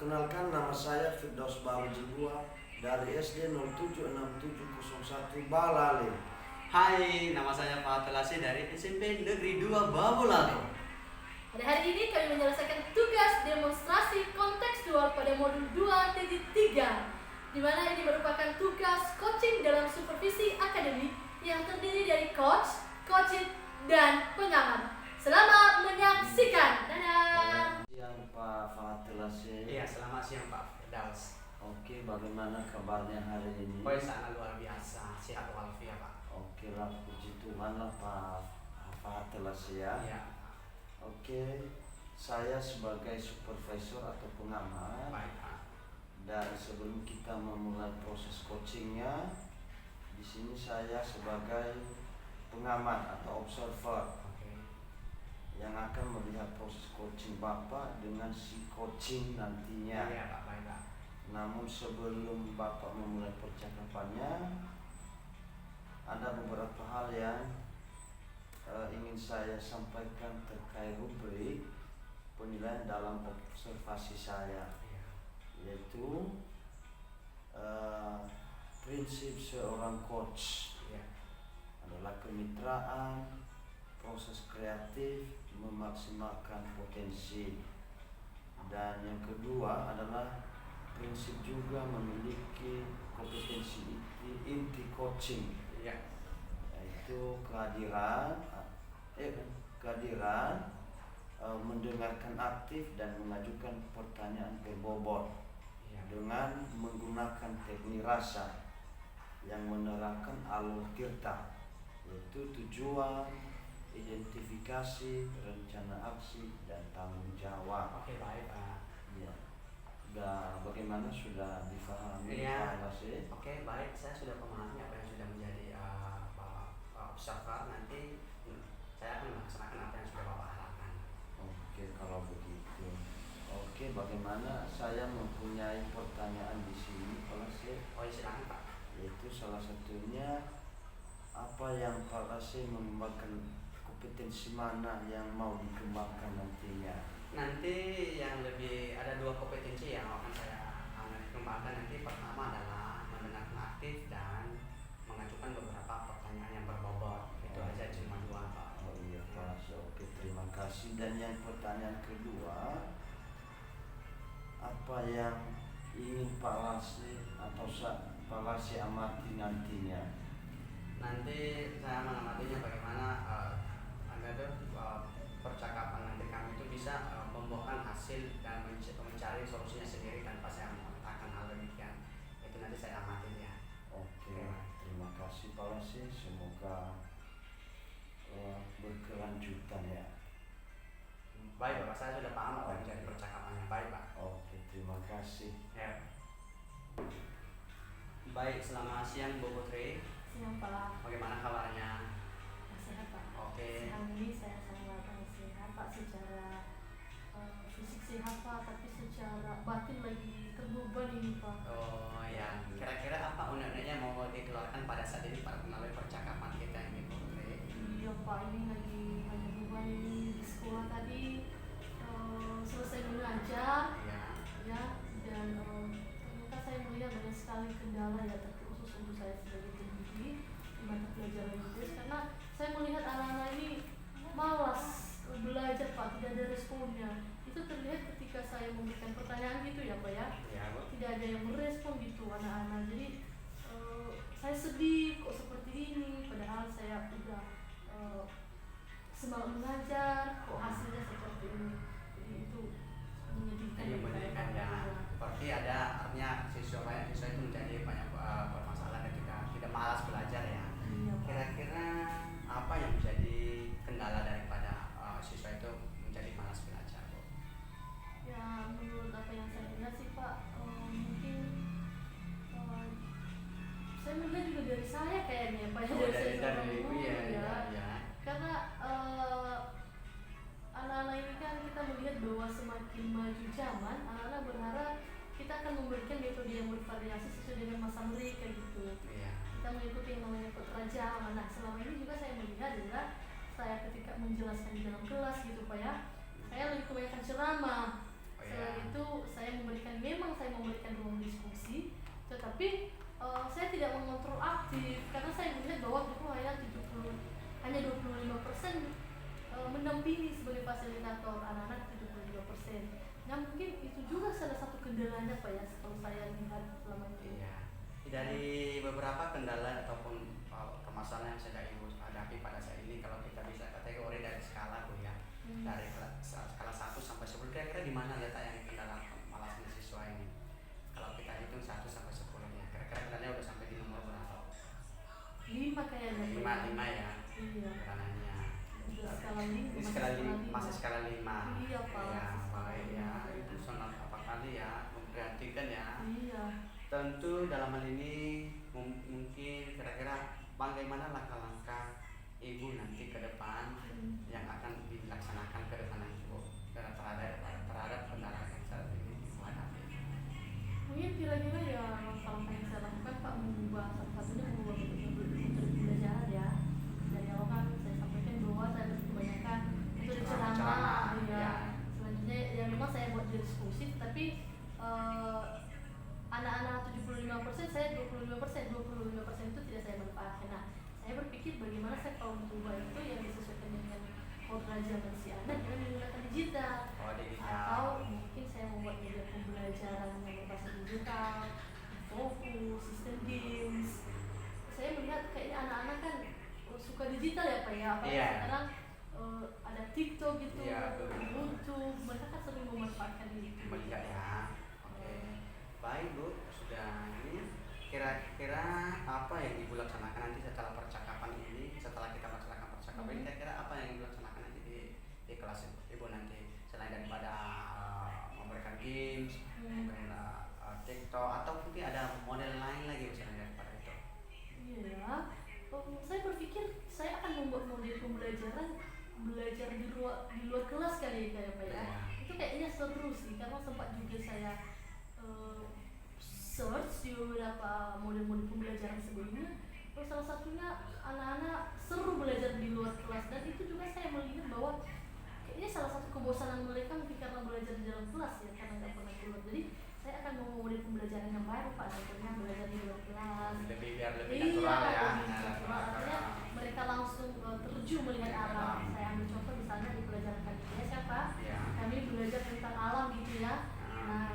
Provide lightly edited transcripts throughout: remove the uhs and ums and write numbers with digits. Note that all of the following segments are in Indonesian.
Perkenalkan, nama saya Firdaus Bahujibua dari SD 076701 Balale. Hai, nama saya Pak Telasi dari SMP Negeri 2 Babulado. Pada hari ini kami menyelesaikan tugas demonstrasi kontekstual pada modul 2.3, di mana ini merupakan tugas coaching dalam supervisi akademik yang terdiri dari coach, coaching, dan pengamat. Selamat menyaksikan. Dadah. Siang Pak Fatelase. Iya, selamat siang Pak Firdaus. Oke, bagaimana kabarnya hari ini? Oh, sangat luar biasa, sehat walafiat Pak. Oke lah, puji Tuhan lah Pak Fatelase ya. Iya. Oke, saya sebagai supervisor atau pengamat. Baik Pak. Dan sebelum kita memulai proses coachingnya, di sini saya sebagai pengamat atau observer Oke. yang akan melihat proses coaching Bapak dengan si coaching nantinya. Iya Pak, baik Pak. Namun sebelum Bapak memulai percakapannya, ada beberapa hal yang ingin saya sampaikan terkait rubrik penilaian dalam observasi saya, Iya. yaitu prinsip seorang coach Iya. adalah kemitraan, proses kreatif, memaksimalkan potensi, dan yang kedua adalah prinsip juga memiliki kompetensi inti coaching, Iya. yaitu kehadiran, mendengarkan aktif dan mengajukan pertanyaan berbobot Iya. dengan menggunakan teknik rasa yang menerapkan alur tirta, yaitu tujuan, identifikasi, rencana aksi, dan tanggung jawab. Oke, baik Pak. Ya, bagaimana sudah difahami Iya. Pak Lase? Oke, baik. Saya sudah memahami apa yang sudah menjadi observer. Nanti saya akan melaksanakan apa yang sudah Bapak harapkan. Oke, kalau begitu. Oke, bagaimana saya mempunyai pertanyaan di sini Pak Lase? Oh, silakan Pak. Yaitu salah satunya, apa yang Pak Lase mengembangkan, kompetensi mana yang mau dikembangkan nantinya? Nanti yang lebih ada dua kompetensi yang akan saya kembangkan nanti. Pertama adalah mendengarkan aktif dan mengajukan beberapa pertanyaan yang berbobot. Itu aja, cuma dua Pak. Oh iya Pak Lase, oke, terima kasih. Dan yang pertanyaan kedua, apa yang ingin Pak Lase atau Pak Lase amati nantinya? Nanti saya mengamatinya bagaimana percakapan nanti kami itu bisa membuahkan hasil dan mencari solusinya sendiri tanpa saya mengatakan hal demikian. Itu nanti saya amati ya. Oke, terima kasih Pak Lase. Semoga berkelanjutan ya. Baik Bapak, saya sudah paham apa yang menjadi percakapannya. Baik Pak. Oke, terima kasih. Ya. Baik, selamat siang Bu Putri. Siang Pak. Bagaimana kabarnya? Sehat Pak. Oke. Siang ini saya sangat sehat Pak, secara fisik sehat Pak, tapi secara batin lagi terbeban ini Pak. Oh ya, kira-kira apa unek-uneknya mau dikeluarkan pada saat ini Pak melalui percakapan kita ini Bu Putri? Iya Pak, ini lagi banyak beban ini di sekolah tadi. Selesai mengajar Ya. ya, dan ternyata saya melihat banyak sekali kendala ya, terkhusus untuk saya sebagai pendidik di mata pelajaran Inggris, karena saya melihat anak-anak ini malas belajar Pak, tidak ada responnya. Itu terlihat ketika saya memberikan pertanyaan gitu ya Pak ya, Ya Bu. tidak ada yang merespon gitu anak-anak. Jadi saya sedih kok seperti ini, padahal saya udah semangat mengajar, kok hasilnya seperti ini. Jadi itu menyedihkan. Ini menyedihkan ya. Seperti ada artinya siswa itu menjadi banyak permasalahan ketika tidak malas belajar ya. Iya, Pak. Kira-kira apa yang menjadi kendala daripada siswa itu menjadi malas belajar Bu? Ya, menurut apa yang saya lihat sih Pak, mungkin saya melihat juga dari saya kayaknya Pak, Oh, dari saya seorang ibu guru ya. karena anak-anak ini kan kita melihat bahwa semakin maju zaman, anak-anak berharap kita akan memberikan metode yang bervariasi sesuai dengan masa mereka gitu. Iya. Kita mengikuti yang namanya kekerajaan. Nah, selama ini juga saya melihat adalah saya ketika menjelaskan di dalam kelas gitu Pak ya, saya lebih kebanyakan ceramah. Selain itu memang saya memberikan ruang diskusi, tetapi saya tidak mengontrol aktif karena saya melihat bahwa itu hanya 25% mendampingi sebagai fasilitator anak-anak 75%. Nah mungkin itu juga salah satu kendalanya Pak ya kalau saya lihat selama ini. Iya. Dari beberapa kendala ataupun permasalahan yang sedang Ibu hadapi pada saat ini, kalau kita bisa kategori dari skala Bu ya, dari skala 1 sampai 10, kira-kira di mana letak yang kendala malas siswa ini? Kalau kita hitung 1 sampai 10 ya, kira-kira kendalanya udah sampai di nomor berapa? 5 kayaknya. 5 ya. Iya. Kendalanya. Udah skala 5. Ini masih skala 5. Iya Pak. Ya, baik ya. Itu sangat apa kali ya, memprihatinkan ya. Iya. Tentu dalam hal ini mungkin kira-kira bagaimana langkah-langkah Ibu nanti ke depan yang akan dilaksanakan ke depan Ibu terhadap kendala yang saat ini Ibu hadapi. Mungkin kira-kira ya langkah yang saya lakukan Pak salah satunya mengubah metode pembelajaran ya. Dari awal kan saya sampaikan bahwa saya kebanyakan metode ceramah ya. Selanjutnya ya memang saya buat diskusi, tapi anak-anak 75% saya 25% itu tidak saya manfaatkan. Nah, saya berpikir bagaimana saya kalau mencoba itu yang disesuaikan dengan kodrat zaman si anak dengan menggunakan digital. Atau mungkin saya membuat media pembelajaran yang berbasis digital, fokus, sistem games. Saya melihat kayaknya anak-anak kan suka digital ya Pak ya, apalagi sekarang ada TikTok gitu, YouTube, mereka kan sering memanfaatkan itu. Melihat ya. Baik Bu, sudah ini kira-kira apa yang Ibu laksanakan nanti setelah percakapan ini, setelah kita melaksanakan percakapan ini, kira-kira apa yang Ibu laksanakan nanti di kelas Ibu nanti selain daripada memberikan games, mungkin TikTok atau mungkin ada model lain lagi misalnya daripada itu? Iya, saya berpikir saya akan membuat model pembelajaran belajar di luar kelas kali ya Pak ya. Itu kayaknya seru sih karena sempat juga saya search di beberapa model-model pembelajaran sebelumnya. Terus salah satunya anak-anak seru belajar di luar kelas, dan itu juga saya melihat bahwa kayaknya salah satu kebosanan mereka mungkin karena belajar di dalam kelas ya, karena nggak pernah keluar. Jadi saya akan mau model pembelajaran yang baru Pak, contohnya belajar di luar kelas. Biar lebih natural ya. Artinya mereka langsung terjun melihat alam. Saya ambil contoh misalnya di pelajaran KIPS siapa? Kami belajar tentang alam gitu ya. Nah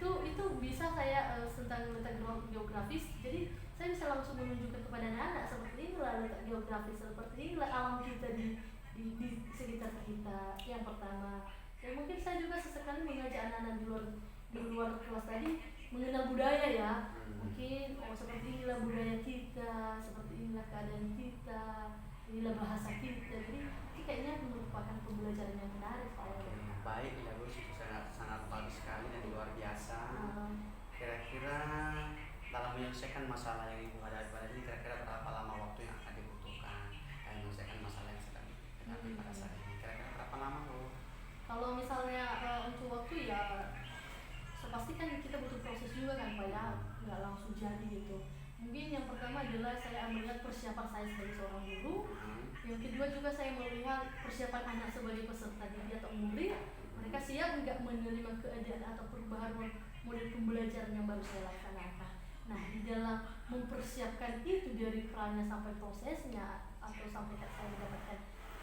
itu bisa saya tentang letak geografis, jadi saya bisa langsung menunjukkan kepada anak-anak seperti inilah letak geografis, seperti inilah alam kita di sekitar kita. Yang pertama, dan mungkin saya juga sesekali mengajak anak-anak di luar kelas tadi mengenal budaya ya. Mungkin seperti inilah budaya kita, seperti inilah keadaan kita, inilah bahasa kita. Jadi ini kayaknya merupakan pembelajaran yang menarik Pak. Baik ya Bu, itu sangat bagus sekali dan luar biasa. Kira-kira dalam menyelesaikan masalah yang Ibu hadapi pada ini, kira-kira berapa lama waktu yang akan dibutuhkan dalam menyelesaikan masalah yang sedang dihadapi pada saat ini? Kira-kira berapa lama Bu? Kalau misalnya untuk waktu ya pasti kan kita butuh proses juga kan Pak ya, nggak langsung jadi gitu. Mungkin yang pertama adalah saya melihat persiapan saya sebagai seorang guru. Yang kedua juga saya melihat persiapan anak sebagai peserta didik atau murid. Mereka siap nggak menerima keadaan atau perubahan model pembelajaran yang baru saya laksanakan. Nah di dalam mempersiapkan itu dari perannya sampai prosesnya atau sampai saya mendapatkan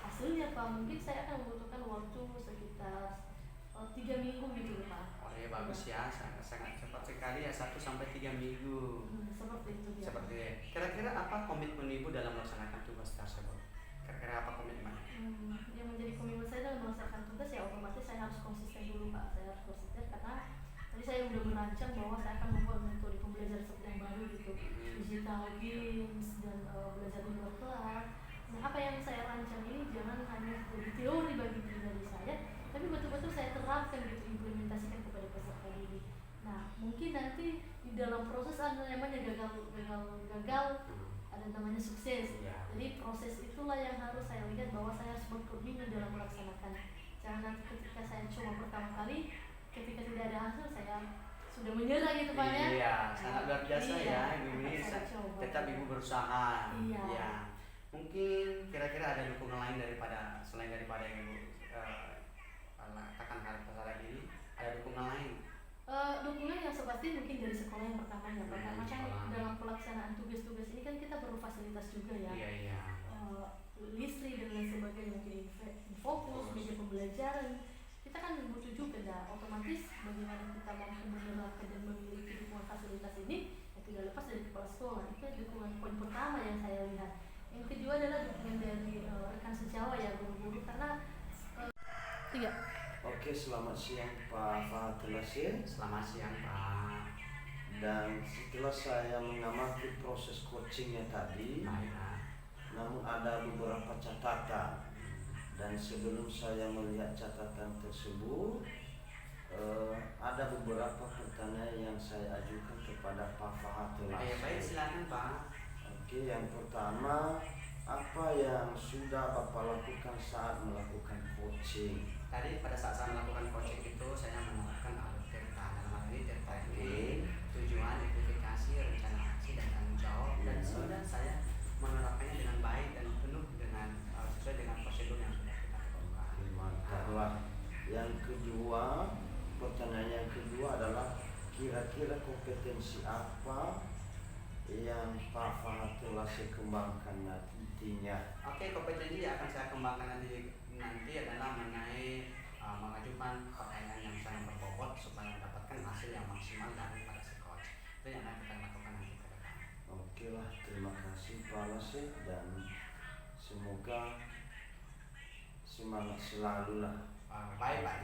hasilnya Pak, mungkin saya akan membutuhkan waktu sekitar 3 minggu gitu Pak. Ya bagus ya, sangat cepat sekali ya, 1 sampai 3 minggu. Seperti itu ya. Seperti itu. Kira-kira apa komitmen Ibu dalam melaksanakan tugas tersebut? Kira-kira apa komitmen? Yang menjadi komitmen saya dalam melaksanakan tugas ya otomatis saya harus konsisten dulu Pak. Saya harus konsisten karena tadi saya udah merancang bahwa saya akan membuat metode pembelajaran seperti yang baru gitu, digital games dan belajar di luar kelas. Nah apa yang saya rancang ini jangan hanya jadi teori bagi pribadi saya, tapi betul-betul saya terapkan gitu, implementasikan kepada peserta didik. Nah mungkin nanti di dalam proses ada namanya gagal, ada namanya sukses. Jadi proses itulah yang harus saya lihat bahwa saya harus berkomitmen dalam melaksanakan. Jangan nanti ketika saya coba pertama kali, ketika tidak ada hasil saya sudah menyerah gitu Pak ya. Iya, sangat luar biasa ya Ibu ini. Tetap Ibu berusaha. Iya. Mungkin kira-kira ada dukungan lain selain daripada yang Ibu katakan hal ini, ada dukungan dukungan lain? Dukungan yang sepasti mungkin dari sekolah yang pertama ya Pak. Karena kan Sekolah. dalam pelaksanaan tugas-tugas ini kan kita perlu fasilitas juga ya. Iya. Listrik dan lain sebagainya, mungkin fokus, meja pembelajaran. Kita kan butuh juga dah. Otomatis bagaimana kita mampu menerapkan dan memiliki dukungan fasilitas ini ya tidak lepas dari kepala sekolah. Itu dukungan poin pertama yang saya lihat. Yang kedua adalah dukungan dari rekan sejawat ya, guru-guru, karena tiga. Oke, selamat siang Pak Fahatul Lasir. Selamat siang Pak. Dan setelah saya mengamati proses coachingnya tadi, Baik Pak. namun ada beberapa catatan. Dan sebelum saya melihat catatan tersebut, ada beberapa pertanyaan yang saya ajukan kepada Pak Fahatul Lasir. Baik, silakan Pak. Oke, yang pertama, apa yang sudah Bapak lakukan saat melakukan coaching? Tadi pada saat saya melakukan coaching itu saya menerapkan alur TERTA. Dalam hal ini TERTA ini tujuan, identifikasi, rencana aksi dan tanggung jawab, dan sudah saya menerapkannya dengan baik dan penuh dengan sesuai dengan prosedur yang sudah kita tentukan. Mantaplah. Yang kedua, pertanyaan yang kedua adalah kira-kira kompetensi apa yang Pak Fahatul Lasir kembangkan nantinya? Oke, kompetensi yang akan saya kembangkan nanti adalah mengenai mengajukan pertanyaan yang sangat berbobot supaya mendapatkan hasil yang maksimal dari pada si coach. Itu yang akan kita lakukan nanti ke depan. Oke lah, terima kasih Pak Lasir, dan semoga semangat selalu lah. Baik Pak,